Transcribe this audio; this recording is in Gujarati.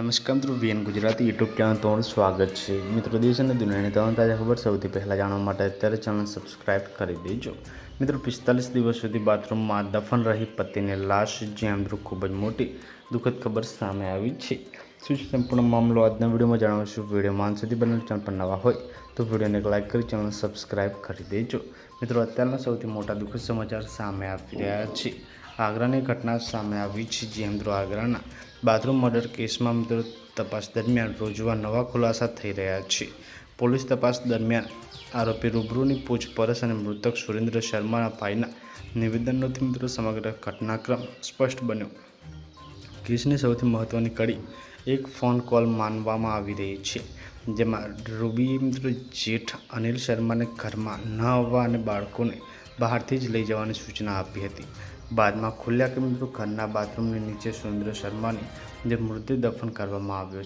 નમસ્કાર મિત્રો, વીએન ગુજરાતી યુટ્યુબ ચેનલ તમારું સ્વાગત છે. મિત્રો, દેશ અને દુનિયાની તમામ તાજા ખબર સૌથી પહેલાં જાણવા માટે અત્યારે ચેનલ સબસ્ક્રાઇબ કરી દેજો. મિત્રો, 45 દિવસ સુધી બાથરૂમમાં દફન રહી પતિની લાશ. જ્યાં મિત્રો ખૂબ જ મોટી દુઃખદ ખબર સામે આવી છે. શું છે સંપૂર્ણ મામલો આજના વિડીયોમાં જણાવીશું. વિડીયોમાં અંત સુધી બને ચેનલ પર નવા હોય તો વિડીયોને એક લાઇક કરી ચેનલ સબસ્ક્રાઇબ કરી દેજો. મિત્રો, અત્યારના સૌથી મોટા દુઃખદ સમાચાર સામે આવી રહ્યા છે. આગ્રાની ઘટના સામે આવી છે. જ્યાં મિત્રો આગ્રાના બાથરૂમ મર્ડર કેસમાં મિત્રો તપાસ દરમિયાન રોજવા નવા ખુલાસા થઈ રહ્યા છે. પોલીસ તપાસ દરમિયાન આરોપી રૂબરૂની પૂછપરછ અને મૃતક સુરેન્દ્ર શર્માના ભાઈના નિવેદનોથી મિત્રો સમગ્ર ઘટનાક્રમ સ્પષ્ટ બન્યો. કેસની સૌથી મહત્વની કડી એક ફોન કોલ માનવામાં આવી રહી છે, જેમાં રૂબીએ મિત્રો જેઠ અનિલ શર્માને ઘરમાં ન આવવા અને બાળકોને બહારથી જ લઈ જવાની સૂચના આપી હતી. બાદમાં ખુલ્યા કે મિત્રો ઘરના બાથરૂમની નીચે સુરેન્દ્ર શર્માની જે મૃતદેહ દફન કરવામાં આવ્યો